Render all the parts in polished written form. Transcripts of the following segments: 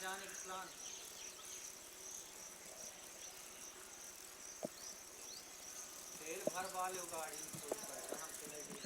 जाने की प्लान? तेल भरवा लो गाड़ी में, कोई पड़ता हम चले गए।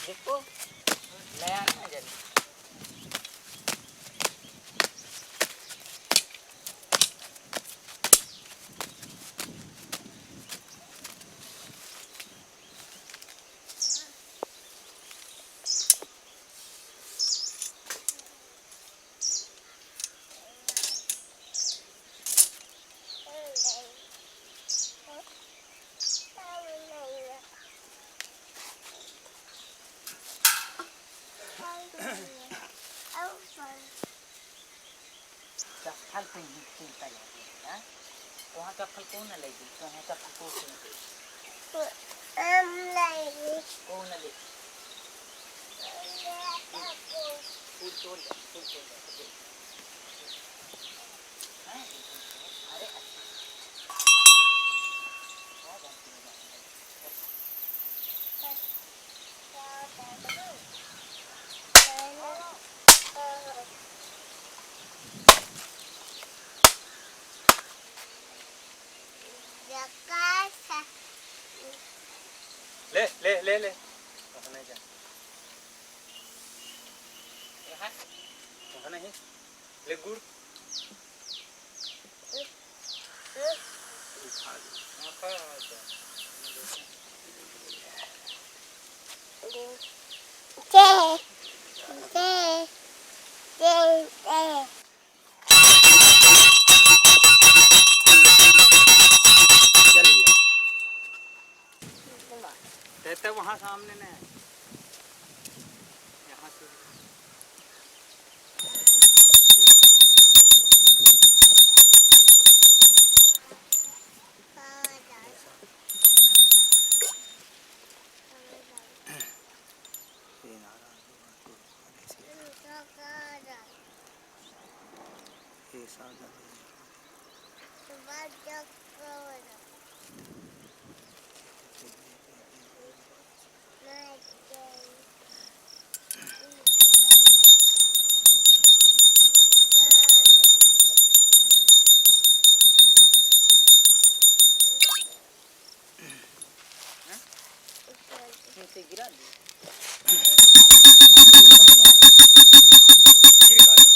देखो नया ना जल्दी चप्पल पे चिंता जाती है। वहाँ चप्पल कौन न लेगी? तो यहाँ चप्पल कौन कौन न ले? फूल तोड़ दे, फूल तोड़ दे। अरे ले ले ले ले नहीं जा नहीं ले गुड़ कहते वहाँ सामने ने यहाँ से नीचे गिरा दी। गिर गया।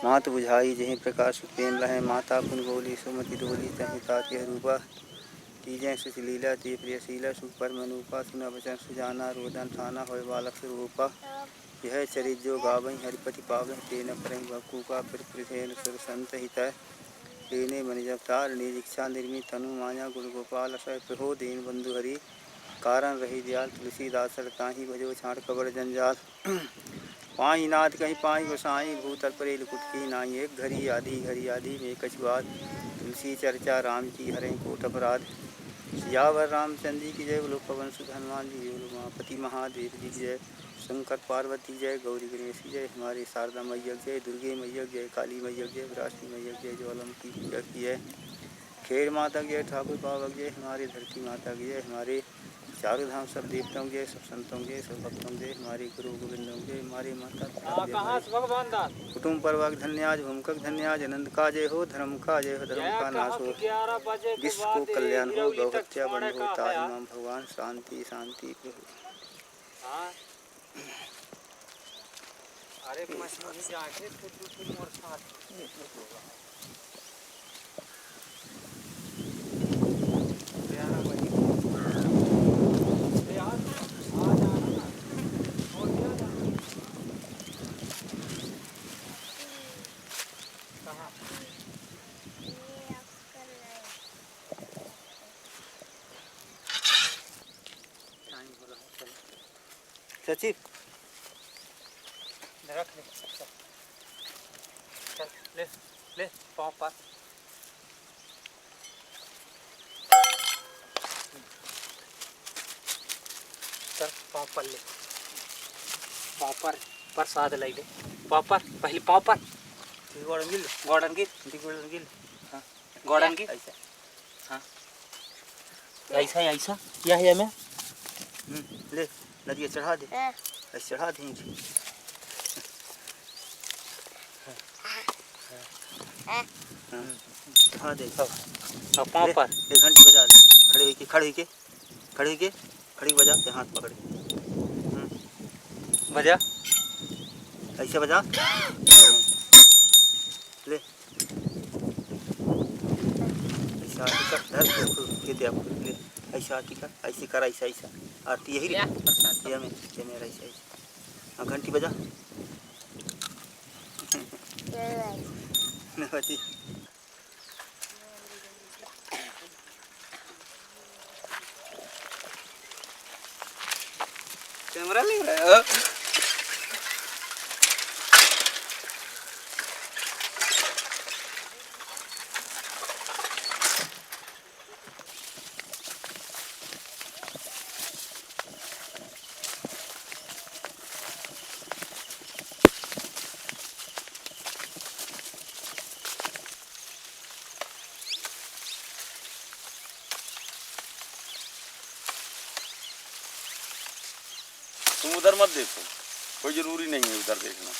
मात बुझाई जहीं प्रकाश प्रेम लहे माता पुन बोली सुमति डोली तहि ताति रूपा तीजें सुशीला ती प्रियशीला सुपर मनूपा सुना वचन सुजाना रोदन थाना होय बालक स्वरूपा यह चरित जो गावई हरिपति पावै तेन परम बकूपा प्रथेन सुर संत हित तेने मनि जब तारणी दीक्षा निर्मित तनु माया गुण गोपाल असय प्रहो दीन बंधु हरि कारण रही दयाल तुलसीदास ताहि भजो छाड़ कबर जंजाल पाई नाथ कहीं पाई गोसाई भूतल पर कुटकी नाई एक घड़ी आधी में कछुआद तुलसी चर्चा राम की हरें कोट अपराध सियावर रामचंद्र जी की जय बोलो पवन सुत हनुमान जी बोलो उमापति महादेव जी की जय शंकर पार्वती जय गौरी गणेश जय हमारे शारदा मैया जय दुर्गे मैया जय काली मैया जय विरासी मैया जय ज्वालामुखी मैया की जय खेर माता जय ठाकुर बाबा जय हमारे धरती माता की जय हमारे चारों धाम सब देवताओं जय सब संतों जय सब भक्तों जय हमारे गुरु गोविंदों जय हमारे माता पिता भगवान दास कुटुंब परवाक धन्याज भूमकक धन्याज आनंद का जय हो धर्म का जय हो धर्म का नाश हो 11 बजे के विश्व बाद को कल्याण हो हिरौली तक गौहत्या छोड़े बंद हो का ताहि है। माम भगवान शांति शांति प्रभु हाँ अरे मछली जाके फिर मोर साथ 11 बजे यार आ जाना ना और क्या जाना कहाँ टाइम हो रहा है चलो सचिव रख ले चल ले ले पाँव पर चल पाँव पर ले पाँव पर प्रसाद ले ले पाँव पर पहले पाँव पर गॉर्डन गिल हाँ गॉर्डन गिल ऐसा हाँ ऐसा ऐसा क्या है मैं ले नदिया चढ़ा दे ऐसे चढ़ा देंगे चढ़ा दे अब पाँव पर एक घंटी बजा दे खड़े होके खड़ी बजा के हाथ पकड़ बजा ऐसे बजा ले ऐसा आरती कर धर दे आपको ले ऐसा आरती कर ऐसे कर ऐसा ऐसा आरती यही ये मेरा ऐसा ऐसा हाँ घंटी बजा बजी कैमरा ले रहा है तुम उधर मत देखो, कोई जरूरी नहीं है उधर देखना।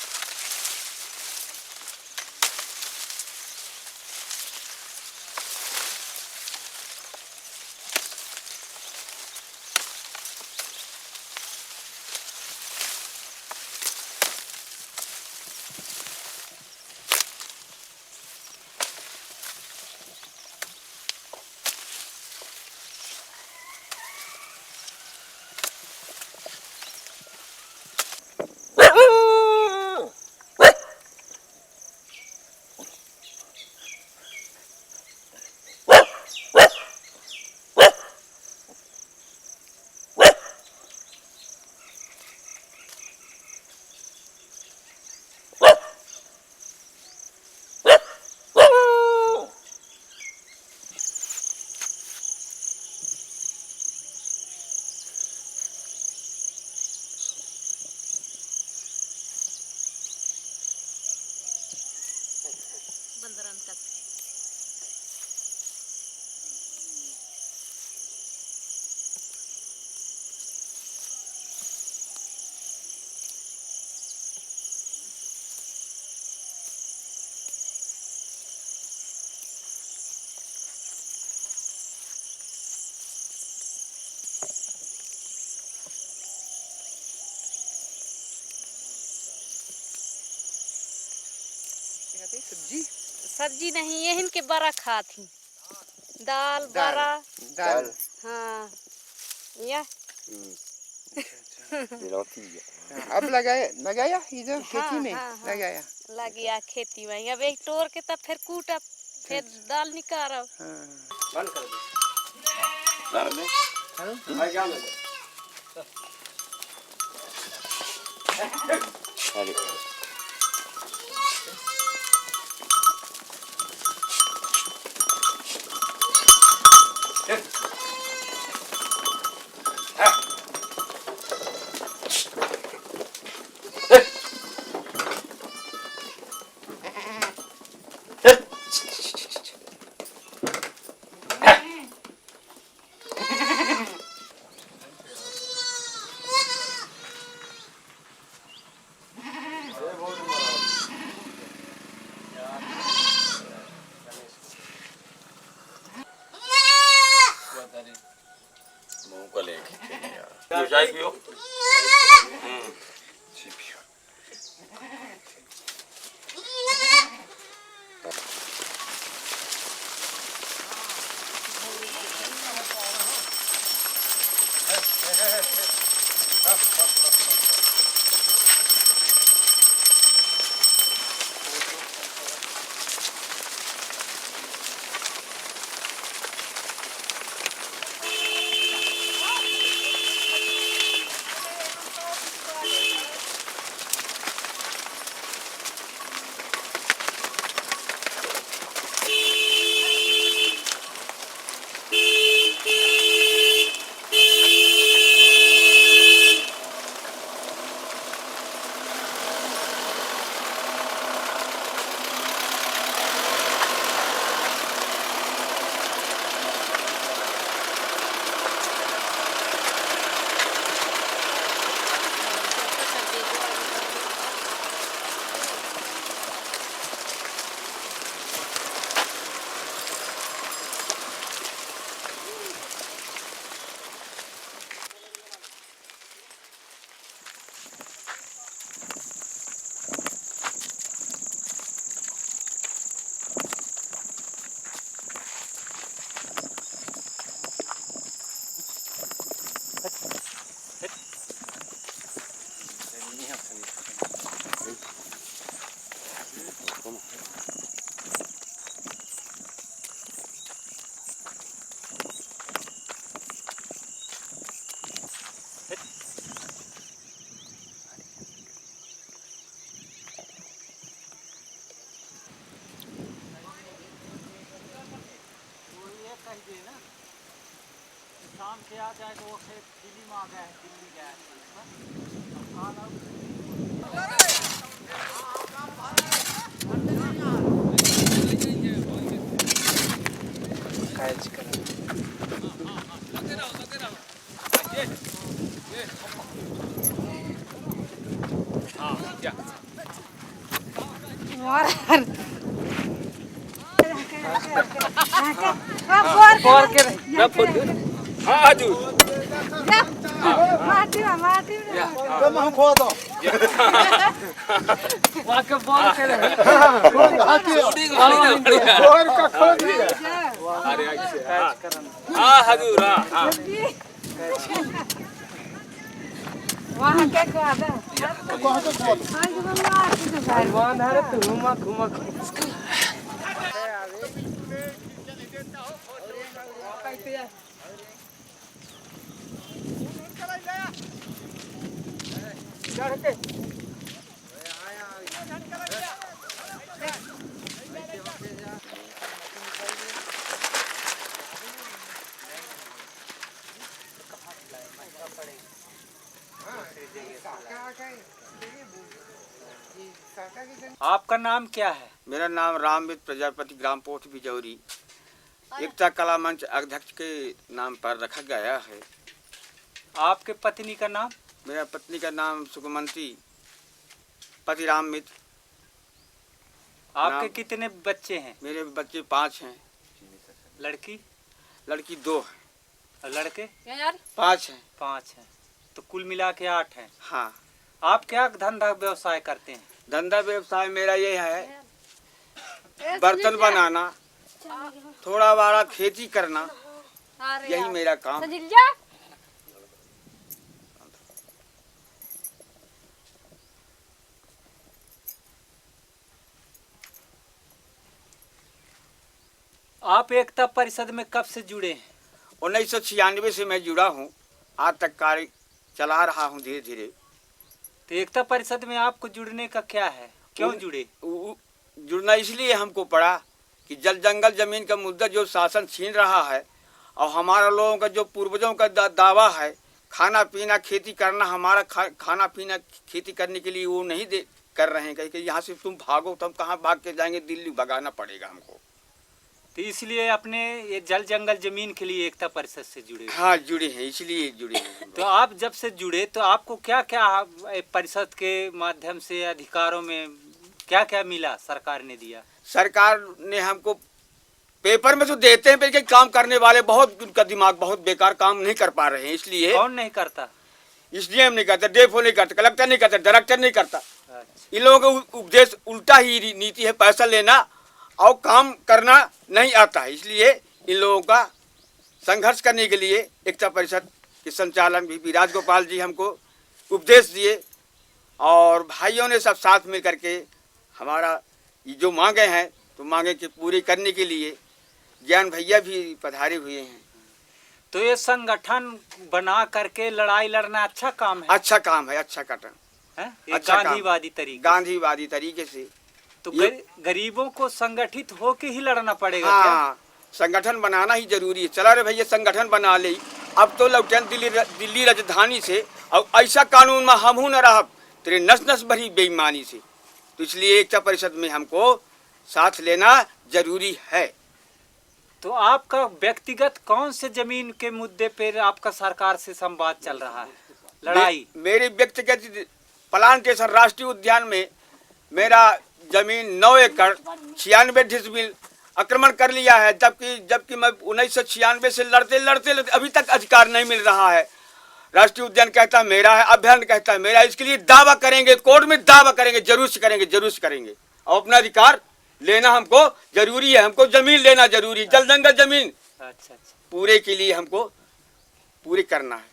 सब्जी सब्जी नहीं, ये इनके बड़ा खाती दाल बड़ा। दाल हाँ या अब लगाया इधर खेती में हाँ, हाँ। लगाया। लग गया खेती में। अब एक तोड़ के तब फिर कूटा फिर दाल निकालो। बंद कर दे भाई क्या मिल अरे मुंह का लेके यार चाय पियो शाम से आ जाए तो वो खेत दिल्ली में आ गया है, दिल्ली गया वहाँ क्या कहता आपका नाम क्या है? मेरा नाम रामविद प्रजापति, ग्राम पोस्ट बिजौरी, एकता कला मंच अध्यक्ष के नाम पर रखा गया है। आपके पत्नी का नाम? मेरा पत्नी का नाम सुगमंती, पति राम मित्र। आपके कितने बच्चे हैं? मेरे बच्चे 5 हैं। लड़की? लड़की 2 है। और लड़के? 5 हैं। 5 हैं, तो कुल मिला के 8 हैं। हाँ। आप क्या धंधा व्यवसाय करते हैं? धंधा व्यवसाय मेरा ये है बर्तन बनाना, थोड़ा बड़ा खेती करना, अरे यही मेरा काम है। सजिलिया आप एकता परिषद में कब से जुड़े हैं? 1996 से मैं जुड़ा हूँ, आज तक कार्य चला रहा हूँ धीरे धीरे। तो एकता परिषद में आपको जुड़ने का क्या है, क्यों जुड़े? जुड़ना इसलिए हमको पड़ा कि जल जंगल जमीन का मुद्दा जो शासन छीन रहा है और हमारा लोगों का जो पूर्वजों का दावा है खाना पीना खेती करना, हमारा खाना पीना खेती करने के लिए वो नहीं दे कर रहे हैं। कि यहाँ से तुम भागो तो हम कहाँ भाग के जाएंगे, दिल्ली भगाना पड़ेगा हमको। तो इसलिए अपने ये जल जंगल जमीन के लिए एकता परिषद से जुड़े? हाँ जुड़े हैं, इसलिए जुड़े हैं। तो आप जब से जुड़े तो आपको क्या क्या परिषद के माध्यम से अधिकारों में क्या क्या मिला, सरकार ने दिया? सरकार ने हमको पेपर में तो देते हैं, लेकिन काम करने वाले बहुत, उनका दिमाग बहुत बेकार, काम नहीं कर पा रहे हैं। इसलिए कौन नहीं करता? एसडीएम नहीं करता, डेफो नहीं करता, कलेक्टर नहीं करता, डायरेक्टर नहीं करता। अच्छा। इन लोगों का उपदेश उल्टा ही नीति है, पैसा लेना और काम करना नहीं आता है। इसलिए इन लोगों का संघर्ष करने के लिए एकता परिषद के संचालन भी राजगोपाल जी हमको उपदेश दिए और भाइयों ने सब साथ मिल करके हमारा ये जो मांगे हैं तो मांगे के पूरी करने के लिए ज्ञान भैया भी पधारे हुए हैं। तो ये संगठन बना करके लड़ाई लड़ना अच्छा काम है? अच्छा काम है, अच्छा कटन है? ये अच्छा काम। गांधीवादी तरीके से। तो गरीबों को संगठित होके ही लड़ना पड़ेगा। हाँ, संगठन बनाना ही जरूरी है। चला रे भैया संगठन बना ले, अब तो लौटन दिल्ली राजधानी से और ऐसा कानून में हम न रह तेरे नस नस भरी बेईमानी से। तो इसलिए एकता परिषद में हमको साथ लेना जरूरी है। तो आपका व्यक्तिगत कौन से जमीन के मुद्दे पर आपका सरकार से संवाद चल रहा है, लड़ाई? मेरे व्यक्तिगत प्लांटेशन राष्ट्रीय उद्यान में मेरा जमीन 9 एकड़ 96 डिसमिल आक्रमण कर लिया है, जबकि मैं 1996 से लड़ते अभी तक अधिकार नहीं मिल रहा है। राष्ट्रीय उद्यान कहता है मेरा है, अभ्यारण्य कहता है मेरा है। इसके लिए दावा करेंगे, कोर्ट में दावा करेंगे, जरूर करेंगे और अपना अधिकार लेना हमको जरूरी है। हमको जमीन लेना जरूरी, जल जंगल जमीन अच्छा पूरे के लिए हमको पूरी करना है।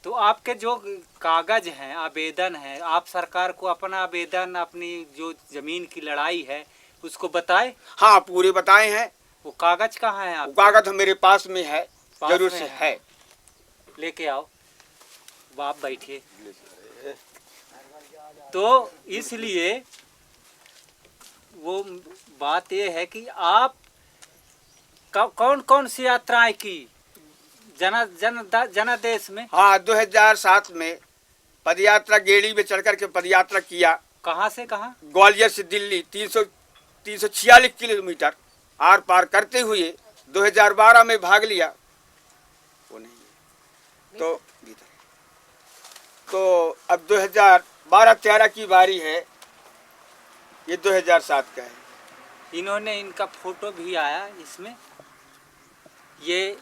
तो आपके जो कागज हैं, आवेदन है, आप सरकार को अपना आवेदन, अपनी जो जमीन की लड़ाई है उसको बताए? हाँ पूरे बताए हैं। वो कागज कहाँ है? आप कागज मेरे पास में है, जरूर से है। लेके आओ, बाप बैठिए। तो इसलिए वो बात ये है कि आप कौन कौन सी यात्राएं की जनादेश में? हाँ 2007 में पदयात्रा गेड़ी में चढ़ करके पदयात्रा किया। कहाँ से कहाँ? ग्वालियर से दिल्ली 346 किलोमीटर आर पार करते हुए 2012 में भाग लिया। वो नहीं तो अब 2012-13 की बारी है, ये 2007 का है। इन्होंने, इनका फोटो भी आया इसमें, ये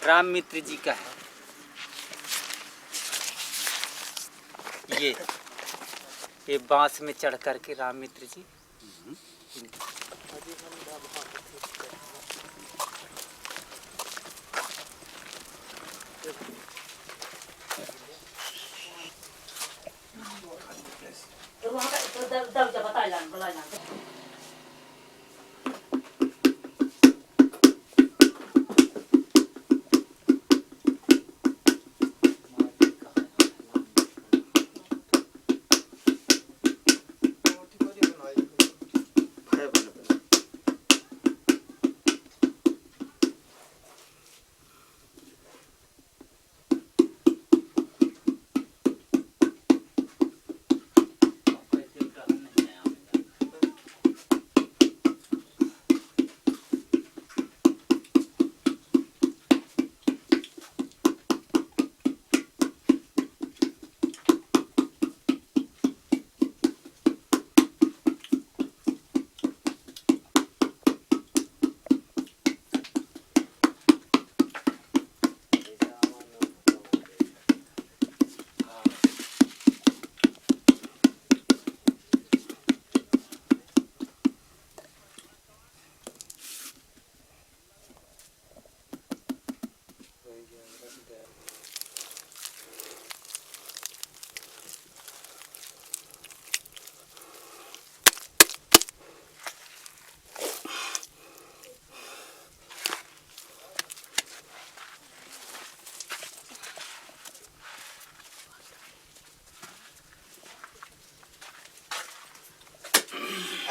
राम मित्र जी का है। ये बांस में चढ़ करके राम मित्र जी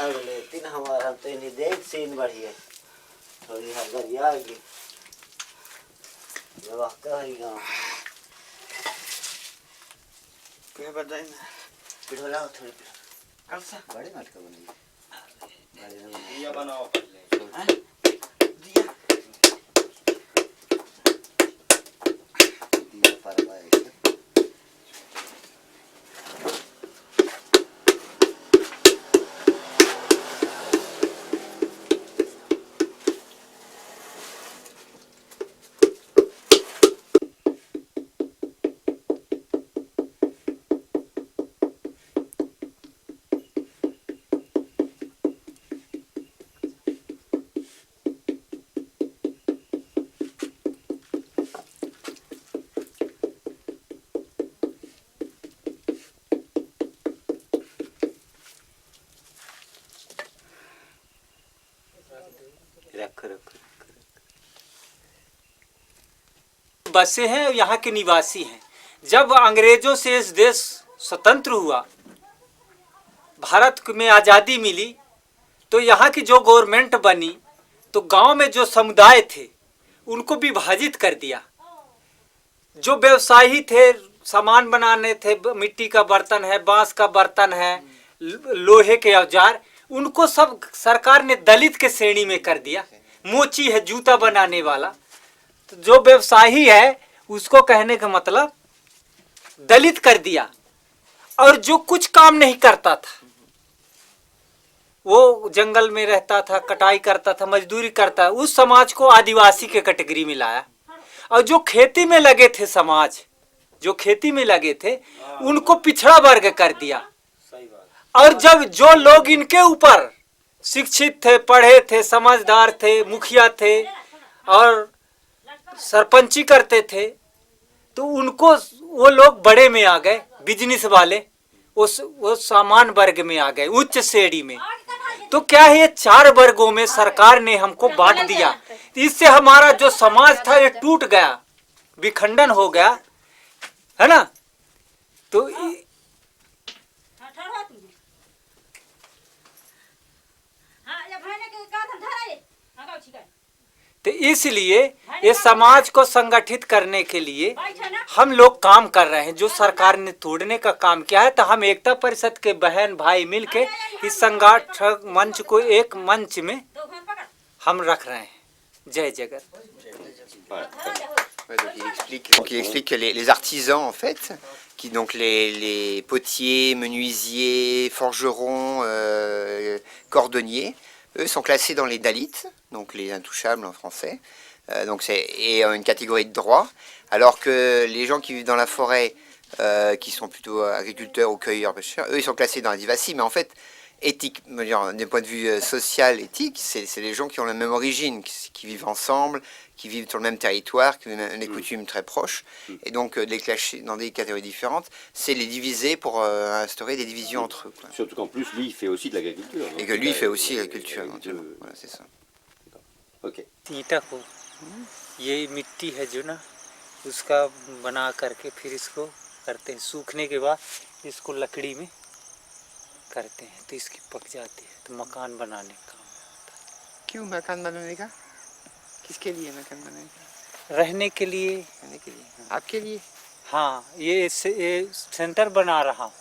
अगले दिन हमारा हम तो इन्हीं देख सीन बढ़िया थोड़ी हरिया आएगी ये वक्त हरी गाँव क्या बताएं पिढ़ोला थोड़ी कल से बड़े मटका बनाइए ये बनाओ दिया पर पाए रख रख बसे हैं और यहाँ के निवासी हैं। जब अंग्रेजों से इस देश स्वतंत्र हुआ, भारत में आज़ादी मिली, तो यहाँ की जो गवर्नमेंट बनी तो गांव में जो समुदाय थे उनको विभाजित कर दिया। जो व्यवसायी थे, सामान बनाने थे, मिट्टी का बर्तन है, बांस का बर्तन है, लोहे के औजार, उनको सब सरकार ने दलित के श्रेणी में कर दिया। मोची है जूता बनाने वाला, तो जो व्यवसायी है उसको कहने का मतलब दलित कर दिया। और जो कुछ काम नहीं करता था, वो जंगल में रहता था, कटाई करता था, मजदूरी करता, उस समाज को आदिवासी के कैटेगरी में लाया। और जो खेती में लगे थे, समाज जो खेती में लगे थे, उनको पिछड़ा वर्ग कर दिया। और जब जो लोग इनके ऊपर शिक्षित थे, पढ़े थे, समझदार थे, मुखिया थे और सरपंची करते थे, तो उनको वो लोग बड़े में आ गए, बिजनेस वाले वो सामान्य वर्ग में आ गए, उच्च श्रेणी में। तो क्या है, ये 4 वर्गों में सरकार ने हमको बांट दिया। इससे हमारा जो समाज था ये टूट गया, विखंडन हो गया, है ना। तो इसलिए ये समाज को संगठित करने के लिए हम लोग काम कर रहे हैं। जो सरकार ने तोड़ने का काम किया है, तो हम एकता परिषद के बहन भाई मिलके इस संगठन मंच को एक मंच में हम रख रहे हैं। जय जगत। Donc il explique que les artisans en fait, qui donc les potiers, menuisiers, forgerons, cordonniers, eux sont classés dans les Dalits, donc les intouchables en français. Donc c'est une catégorie de droit, alors que les gens qui vivent dans la forêt, qui sont plutôt agriculteurs ou cueilleurs, pêcheurs, eux ils sont classés dans la Divasi, mais en fait éthique, d'un point de vue social, éthique, c'est les gens qui ont la même origine, qui vivent ensemble, qui vivent sur le même territoire, qui ont des coutumes très proches, et donc de les clasher dans des catégories différentes, c'est les diviser pour instaurer des divisions entre eux. Quoi. Surtout qu'en plus, lui, il fait aussi de l'agriculture. Et que lui, il fait aussi l'agriculture, éventuellement. Voilà, c'est ça. Ok. ईंटा को ये मिट्टी है जो ना, उसका बना करके फिर इसको करते हैं। सूखने के बाद इसको लकड़ी में करते हैं, तो इसकी पक जाती है, तो मकान बनाने का काम। क्यों मकान बनाने का? किसके लिए मकान बनाने का? रहने के लिए। रहने के लिए? आपके लिए? हाँ, ये सेंटर बना रहा हूँ,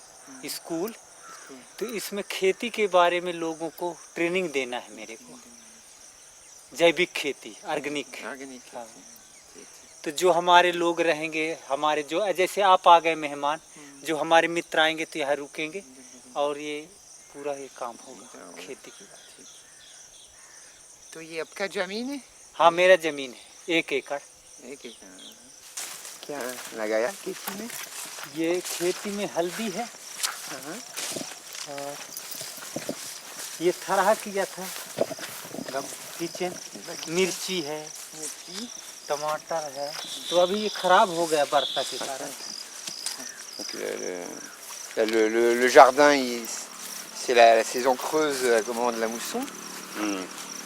स्कूल। तो इसमें खेती के बारे में लोगों को ट्रेनिंग देना है मेरे को। जैविक खेती, ऑर्गेनिक। हाँ। तो जो हमारे लोग रहेंगे, हमारे जो जैसे आप आ गए मेहमान, जो हमारे मित्र आएंगे तो यहाँ रुकेंगे और ये पूरा ये काम होगा खेती की। तो ये आपका जमीन है? हाँ, मेरा जमीन है 1 एकड़। 1 एकड़। क्या लगाया खेती में? ये खेती में हल्दी है और ये थरहा किया था, किचन, मिर्ची है, टमाटर है। तो अभी ये खराब हो गया बरसात के कारण। Le jardin, c'est la saison creuse au moment de la mousson.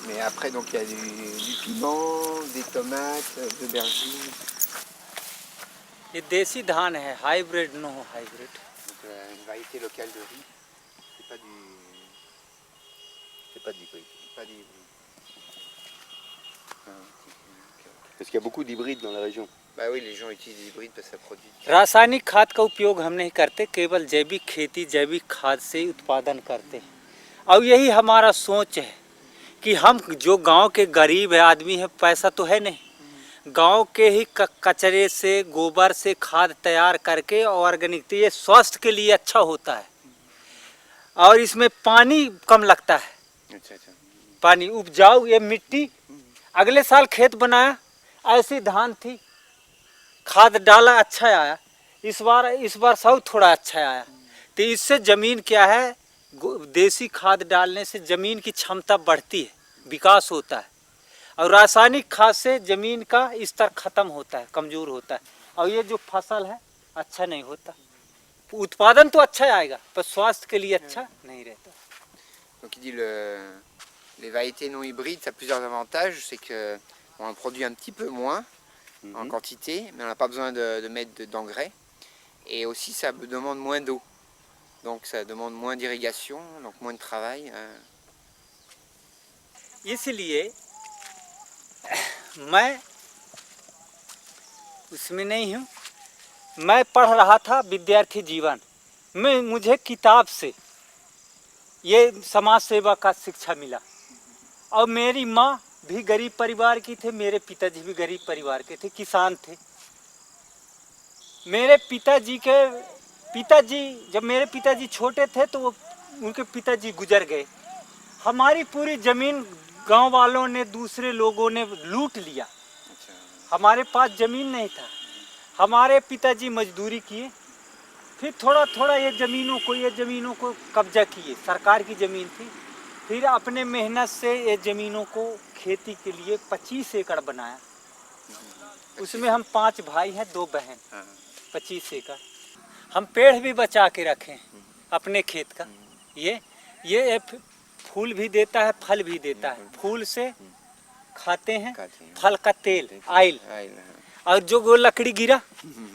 Mais après, donc, il y a du piment, des tomates, de l'aubergine. ये देसी धान है, hybrid no hybrid. Donc, une variété locale de riz. C'est pas du... c'est pas d'hybride. Pas d'hybride. Parce qu'il y a beaucoup d'hybrides dans la région. Bah oui, les gens utilisent l'hybride parce que ça produit. रासायनिक खाद का उपयोग हम नहीं करते, केवल जैविक खेती जैविक खाद से उत्पादन करते हैं। और यही हमारा सोच है कि हम जो गांव के गरीब है आदमी है, पैसा तो है नहीं, गांव के ही कचरे से गोबर से खाद तैयार करके ऑर्गेनिक, तो ये स्वास्थ्य के लिए अच्छा होता है और इसमें पानी कम लगता है। अच्छा अच्छा। पानी उपजाऊ, ये मिट्टी अगले साल खेत बनाया ऐसी धान थी, खाद डाला अच्छा आया, इस बार सब थोड़ा अच्छा आया। तो इससे ज़मीन क्या है, देसी खाद डालने से ज़मीन की क्षमता बढ़ती है, विकास होता है। और रासायनिक खाद से ज़मीन का स्तर ख़त्म होता है, कमज़ोर होता है और ये जो फसल है अच्छा नहीं होता। उत्पादन तो अच्छा आएगा पर स्वास्थ्य के लिए अच्छा नहीं रहता। Donc il dit les variétés non hybrides, ça a plusieurs avantages. C'est que on en produit un petit peu moins en quantité, mais on n'a pas besoin de mettre d'engrais. Et aussi ça demande moins d'eau. Donc ça demande moins d'irrigation, donc moins de travail. इसलिए मैं उसमें नहीं हूँ। मैं पढ़ रहा था विद्यार्थी जीवन में, मुझे किताब से ये समाज सेवा का शिक्षा मिला। और मेरी माँ भी गरीब परिवार की थे, मेरे पिताजी भी गरीब परिवार के थे, किसान थे। मेरे पिताजी जब मेरे पिताजी छोटे थे तो उनके पिताजी गुजर गए। हमारी पूरी ज़मीन गांव वालों ने, दूसरे लोगों ने लूट लिया। हमारे पास ज़मीन नहीं था। हमारे पिताजी मजदूरी किए, फिर थोड़ा थोड़ा ये ज़मीनों को कब्जा किए। सरकार की ज़मीन थी, फिर अपने मेहनत से ये ज़मीनों को खेती के लिए 25 एकड़ बनाया। उसमें हम 5 भाई हैं, 2 बहन। 25 एकड़ हम पेड़ भी बचा के रखे हैं अपने खेत का। ये फूल भी देता है, फल भी देता है। फूल से खाते हैं, फल का तेल आयल, और जो वो लकड़ी गिरा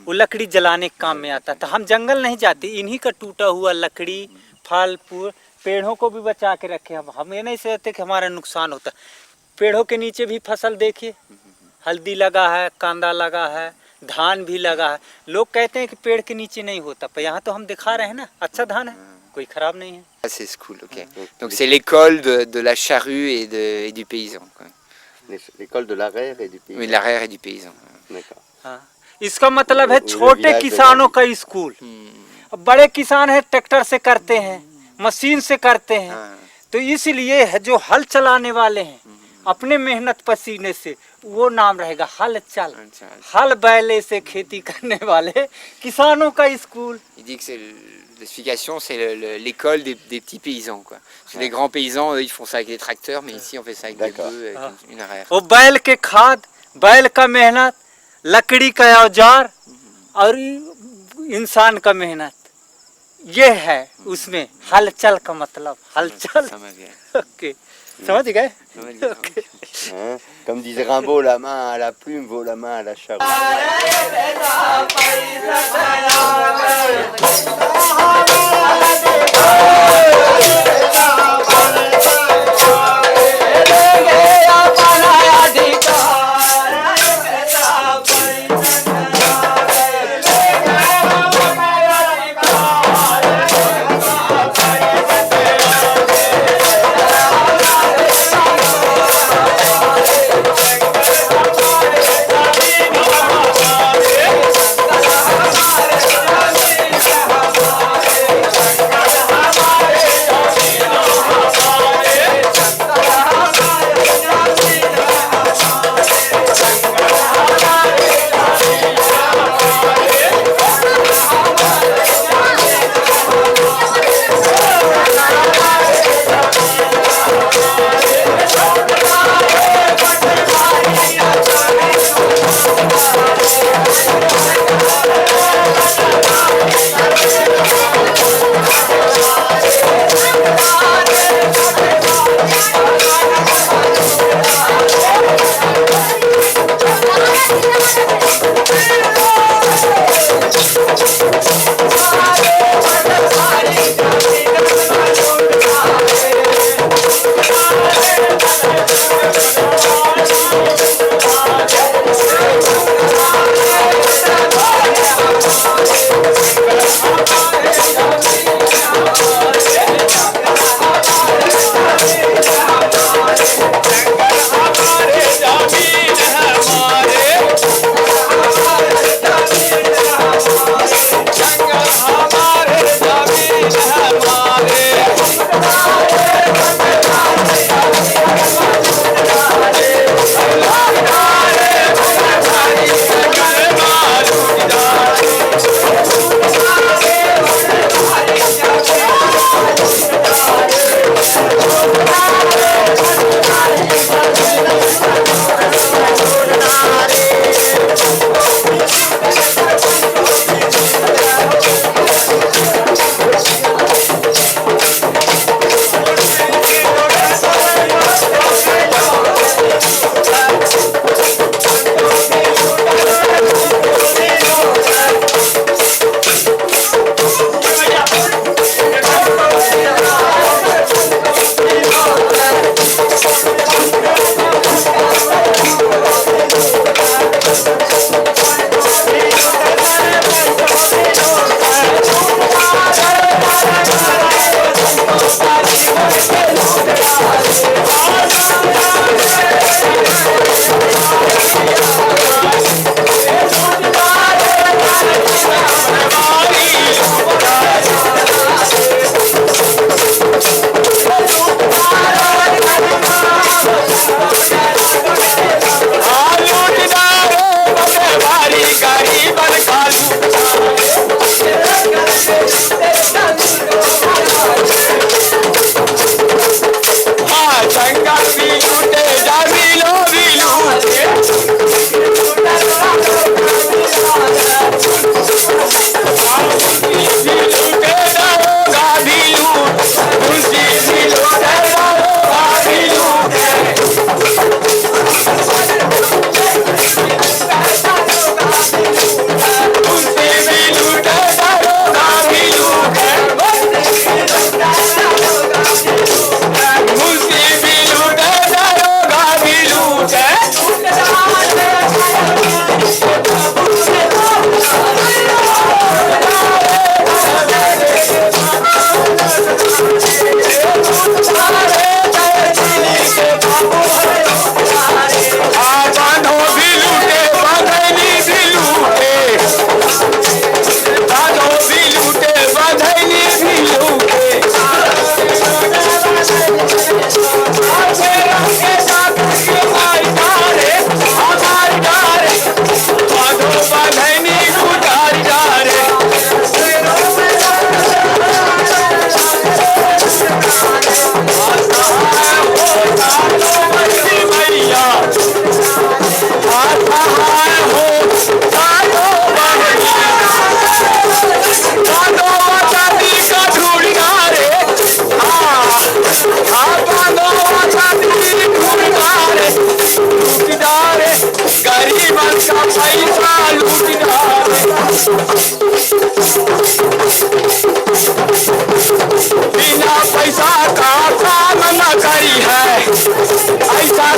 वो लकड़ी जलाने के काम में आता था। हम जंगल नहीं जाते, इन्हीं का टूटा हुआ लकड़ी, फल फूल, पेड़ों को भी बचा के रखे। हम ये नहीं सोचते कि हमारा नुकसान होता। पेड़ों के नीचे भी फसल देखिए, हल्दी लगा है, कांदा लगा है, धान भी लगा है। लोग कहते हैं कि पेड़ के नीचे नहीं होता, पर यहाँ तो हम दिखा रहे हैं ना, अच्छा धान है, कोई खराब नहीं है। Ah, c'est cool, ok. Donc c'est l'école de la charrue et du paysan, quoi. L'école de l'arrière et du pays. Oui, l'arrière et du paysan. D'accord. हाँ, इसका मतलब है छोटे किसानों का स्कूल। अब बड़े किसान है ट्रैक्टर से करते हैं, मशीन से करते हैं। तो इसलिए है जो हल चलाने वाले हैं अपने मेहनत पसीने से, वो नाम रहेगा हल चल। हल बैले से खेती करने वाले किसानों का school. Il dit que c'est l'explication, c'est l'école des petits paysans, quoi. Parce que les grands paysans, eux, ils font ça avec des tracteurs, mais ici on fait ça avec des bœufs, avec une arrière. वो बैल के खाद, बैल का मेहनत, लकड़ी का औजार और इंसान का मेहनत, ये है उसमें हलचल का मतलब। हलचल, ओके, समझ गए? Hein, comme disait Rimbaud, la main à la plume vaut la main à la charrue. हमारे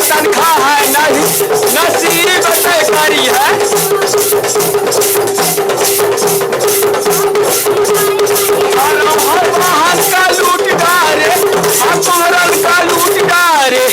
तनख्वाह है नहीं नसीब से करी है। वाहन का लूट डारे अपहरण का लूट डारे